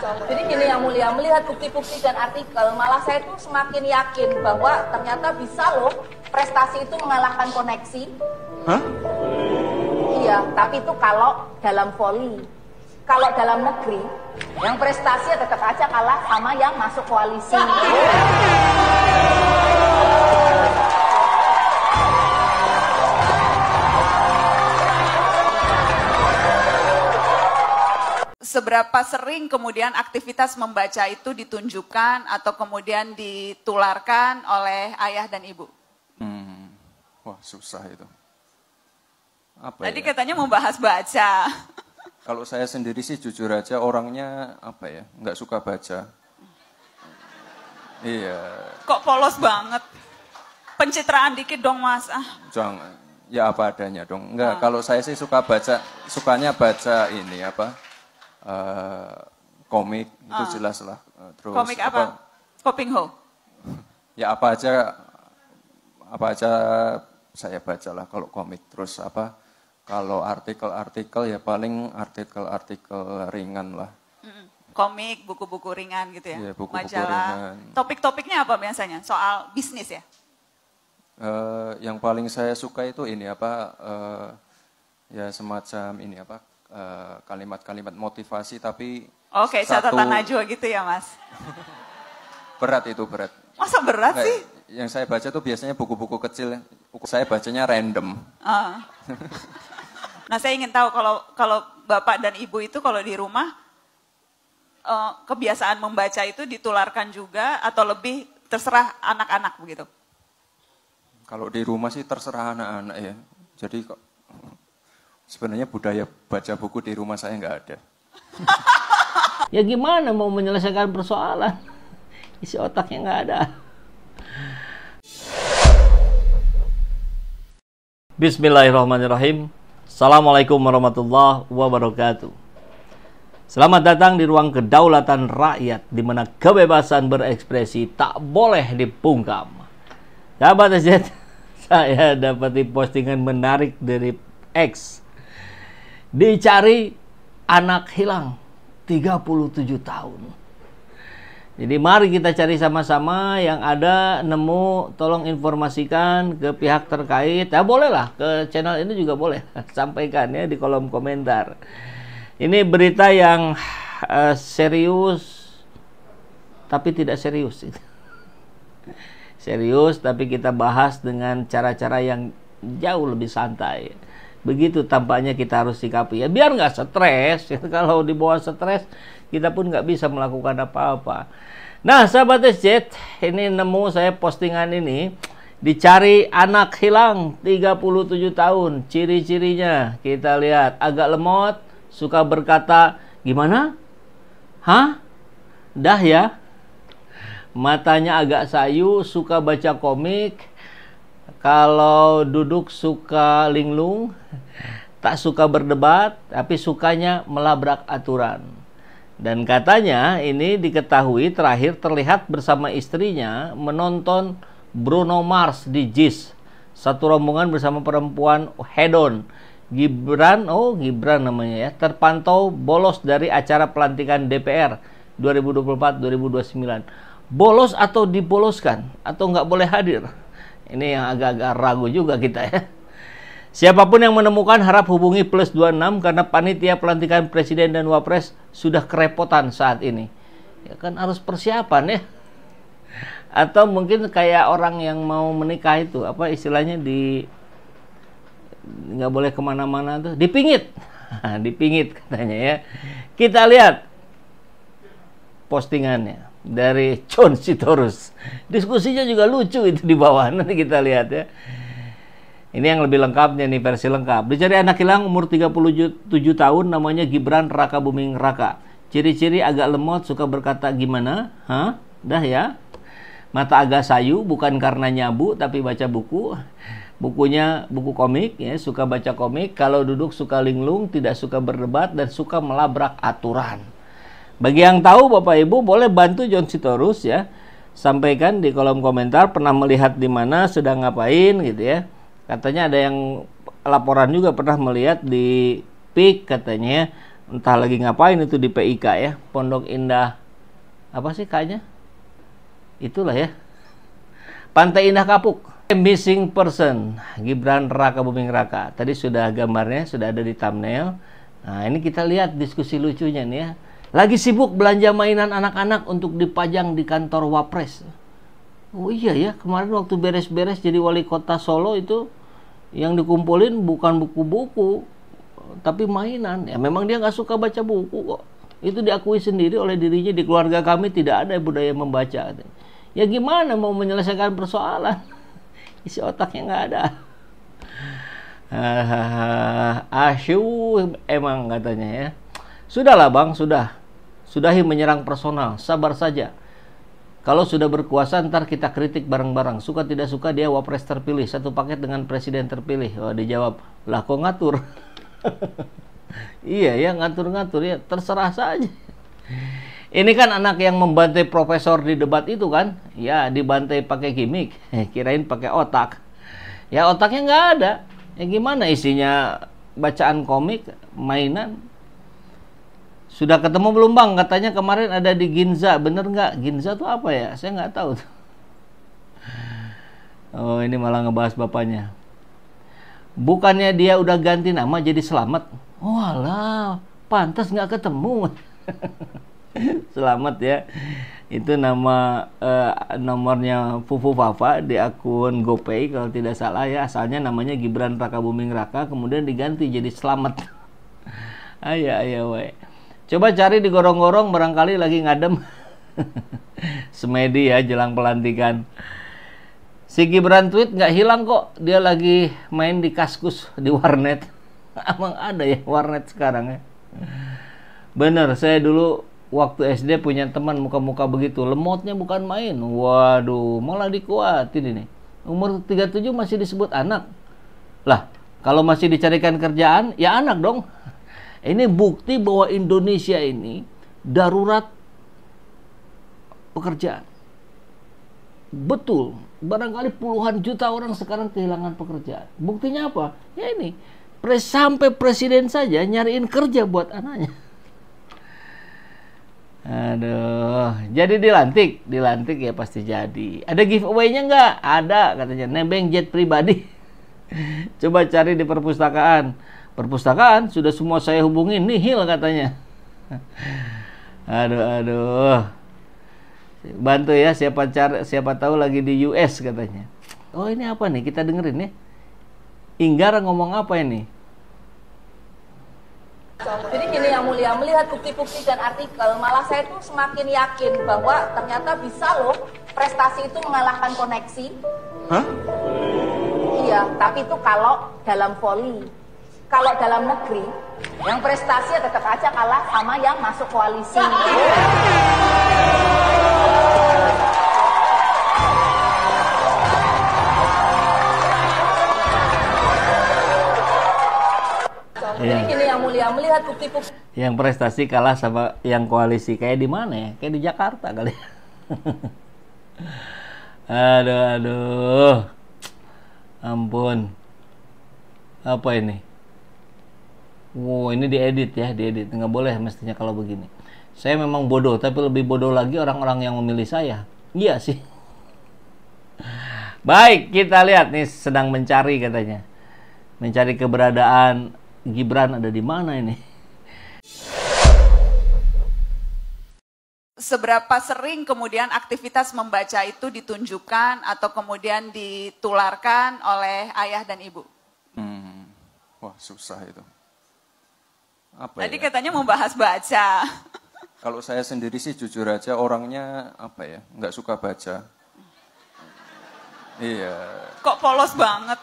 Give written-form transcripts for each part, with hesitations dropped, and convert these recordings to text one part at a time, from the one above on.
Jadi gini yang mulia, melihat bukti-bukti dan artikel, malah saya tuh semakin yakin bahwa ternyata bisa loh prestasi itu mengalahkan koneksi. Hah? Iya, tapi itu kalau dalam voli. Kalau dalam negeri, yang prestasi tetap aja kalah sama yang masuk koalisi. Seberapa sering kemudian aktivitas membaca itu ditunjukkan atau kemudian ditularkan oleh ayah dan ibu? Wah, susah itu. Apa Tadi ya? katanya membahas baca. Kalau saya sendiri sih jujur aja orangnya apa ya, nggak suka baca. Iya. Kok polos banget? Pencitraan dikit dong Mas. Jangan, ya apa adanya dong. Enggak, kalau saya sih suka baca, sukanya baca ini apa, komik, itu jelas lah. Terus komik apa? Kopingho? Ya apa aja saya bacalah kalau komik. Terus apa, kalau artikel-artikel ya paling artikel-artikel ringan lah. Komik, buku-buku ringan gitu ya? Iya, buku-buku majalah. ringan. Topik-topiknya apa biasanya? Soal bisnis ya? Yang paling saya suka itu ini apa, ya semacam ini apa, kalimat-kalimat motivasi tapi Oke, catatan Najwa gitu ya Mas? Berat itu, berat. Masa berat sih? Yang saya baca tuh biasanya buku-buku kecil, saya bacanya random. Nah saya ingin tahu kalau Bapak dan Ibu itu kalau di rumah, kebiasaan membaca itu ditularkan juga atau lebih terserah anak-anak begitu? Kalau di rumah sih terserah anak-anak ya. Jadi kok sebenarnya budaya baca buku di rumah saya nggak ada. Ya gimana mau menyelesaikan persoalan? Isi otaknya nggak ada. Bismillahirrahmanirrahim. Assalamualaikum warahmatullahi wabarakatuh. Selamat datang di ruang kedaulatan rakyat, di mana kebebasan berekspresi tak boleh dibungkam. Sahabat SZ, saya dapati postingan menarik dari X. Dicari anak hilang 37 tahun. Jadi mari kita cari sama-sama, yang ada nemu tolong informasikan ke pihak terkait. Ya bolehlah, ke channel ini juga boleh. Sampaikan ya di kolom komentar. Ini berita yang serius tapi tidak serius. Serius tapi kita bahas dengan cara-cara yang jauh lebih santai. Begitu tampaknya kita harus sikapi ya, biar nggak stres. Kalau di bawah stres kita pun nggak bisa melakukan apa-apa. Nah sahabat SZ, ini nemu saya postingan ini. Dicari anak hilang 37 tahun. Ciri-cirinya kita lihat, agak lemot, suka berkata gimana? Hah? Dah ya? Matanya agak sayu, suka baca komik. Kalau duduk suka linglung, tak suka berdebat, tapi sukanya melabrak aturan. Dan katanya ini diketahui terakhir terlihat bersama istrinya menonton Bruno Mars di JIS. Satu rombongan bersama perempuan hedon. Gibran namanya ya, terpantau bolos dari acara pelantikan DPR 2024-2029. Bolos atau diboloskan, atau nggak boleh hadir. Ini yang agak-agak ragu juga kita ya. Siapapun yang menemukan harap hubungi +26 karena panitia pelantikan presiden dan wapres sudah kerepotan saat ini. Ya kan harus persiapan ya. Atau mungkin kayak orang yang mau menikah itu, apa istilahnya, nggak boleh kemana-mana tuh, dipingit. Dipingit katanya ya. Kita lihat postingannya dari John Sitorus. Diskusinya juga lucu itu di bawah. Nanti kita lihat ya. Ini yang lebih lengkapnya nih, versi lengkap. Dicari anak hilang umur 37 tahun, namanya Gibran Raka Buming Raka. Ciri-ciri agak lemot, suka berkata gimana? Hah? Dah ya? Mata agak sayu, bukan karena nyabu tapi baca buku. Bukunya buku komik ya, suka baca komik. Kalau duduk suka linglung, tidak suka berdebat dan suka melabrak aturan. Bagi yang tahu Bapak Ibu boleh bantu John Sitorus ya. Sampaikan di kolom komentar pernah melihat di mana, sedang ngapain gitu ya. Katanya ada yang laporan juga pernah melihat di PIK katanya. entah lagi ngapain itu di PIK ya, Pondok Indah, apa sih kayaknya? Itulah ya, Pantai Indah Kapuk. Missing person, Gibran Raka Buming Raka. Tadi sudah gambarnya, sudah ada di thumbnail. Nah ini kita lihat diskusi lucunya nih ya. Lagi sibuk belanja mainan anak-anak untuk dipajang di kantor Wapres. Oh iya ya, kemarin waktu beres-beres jadi wali kota Solo itu, yang dikumpulin bukan buku-buku, tapi mainan. Ya memang dia nggak suka baca buku kok. Itu diakui sendiri oleh dirinya, di keluarga kami tidak ada budaya membaca. Ya gimana mau menyelesaikan persoalan? Isi otaknya nggak ada. Asyuh emang katanya ya. Sudahlah bang, sudahi menyerang personal, sabar saja. Kalau sudah berkuasa ntar kita kritik bareng-bareng. Suka tidak suka dia wapres terpilih, satu paket dengan presiden terpilih. Oh dijawab, lah kok ngatur? Iya ya, ngatur-ngatur ya, terserah saja. Ini kan anak yang membantai profesor di debat itu kan, ya dibantai pakai gimmick, kirain pakai otak. Ya otaknya nggak ada. Ya gimana isinya bacaan komik, mainan. Sudah ketemu belum bang? Katanya kemarin ada di Ginza, bener nggak? Ginza tuh apa ya? Saya nggak tahu. Oh ini malah ngebahas bapaknya. Bukannya dia udah ganti nama jadi Selamat? Oh alah, pantas nggak ketemu. Selamat ya, itu nama nomornya Fufu Fafa di akun GoPay kalau tidak salah ya. Asalnya namanya Gibran Raka Buming Raka, kemudian diganti jadi Selamat. Ayo we. Coba cari di gorong-gorong, barangkali lagi ngadem. Semedi ya jelang pelantikan. Si Gibran tweet nggak hilang kok, dia lagi main di Kaskus di warnet. Emang ada ya warnet sekarang ya. Bener, saya dulu waktu SD punya teman muka-muka begitu, lemotnya bukan main. Waduh, malah dikuatin ini. Umur 37 masih disebut anak. Lah, kalau masih dicarikan kerjaan, ya anak dong. Ini bukti bahwa Indonesia ini darurat pekerjaan. Betul, barangkali puluhan juta orang sekarang kehilangan pekerjaan. Buktinya apa? Ya ini, sampai presiden saja nyariin kerja buat anaknya. Aduh, jadi dilantik ya pasti jadi. Ada giveaway-nya nggak? Ada katanya, nebeng jet pribadi. Coba cari di perpustakaan. Perpustakaan sudah semua saya hubungin, nihil katanya. Aduh. Bantu ya, siapa tahu lagi di US katanya. Oh ini apa nih? Kita dengerin ya. Inggar ngomong apa ini? Jadi gini yang mulia, melihat bukti-bukti dan artikel, malah saya tuh semakin yakin bahwa ternyata bisa loh prestasi itu mengalahkan koneksi. Hah? Iya, tapi itu kalau dalam voli. Kalau dalam negeri, yang prestasi tetap aja kalah sama yang masuk koalisi. Jadi gini yang mulia, melihat bukti-bukti. Yang prestasi kalah sama yang koalisi, kayak di mana ya? Kayak di Jakarta kali. Aduh. Ampun. Apa ini? Wow, ini diedit ya, diedit. Nggak boleh mestinya kalau begini. Saya memang bodoh, tapi lebih bodoh lagi orang-orang yang memilih saya. Iya sih. Baik, kita lihat nih, sedang mencari katanya. Mencari keberadaan Gibran ada di mana ini? Seberapa sering kemudian aktivitas membaca itu ditunjukkan atau kemudian ditularkan oleh ayah dan ibu? Wah, susah itu. Tadi katanya membahas baca. Kalau saya sendiri sih jujur aja orangnya nggak suka baca. Iya. Kok polos banget?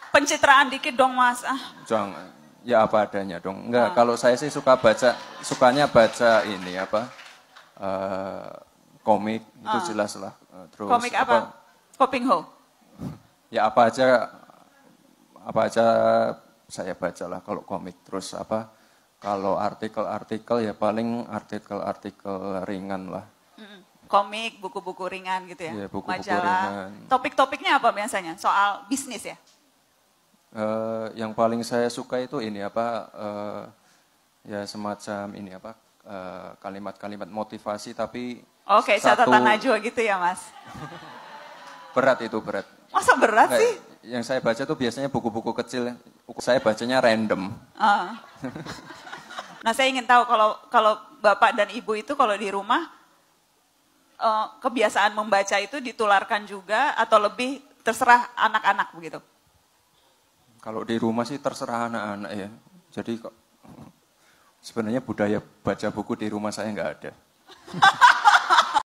Pencitraan dikit dong mas. Jangan, ya apa adanya dong. Enggak, kalau saya sih suka baca, sukanya baca ini komik, itu jelas lah. Terus komik apa? Kopingho? Ya apa aja saya bacalah kalau komik. Terus kalau artikel-artikel ya paling artikel-artikel ringan lah. Komik, buku-buku ringan gitu ya? Iya, buku-buku majalah. ringan. Topik-topiknya apa biasanya? Soal bisnis ya? Yang paling saya suka itu ini ya semacam ini apa kalimat-kalimat motivasi tapi Oke, catatan Najwa gitu ya Mas? Berat itu, berat. Masa berat Nggak, sih? Yang saya baca tuh biasanya buku-buku kecil, saya bacanya random. Nah saya ingin tahu kalau Bapak dan Ibu itu kalau di rumah, kebiasaan membaca itu ditularkan juga atau lebih terserah anak-anak begitu? Kalau di rumah sih terserah anak-anak ya. Jadi sebenarnya budaya baca buku di rumah saya nggak ada.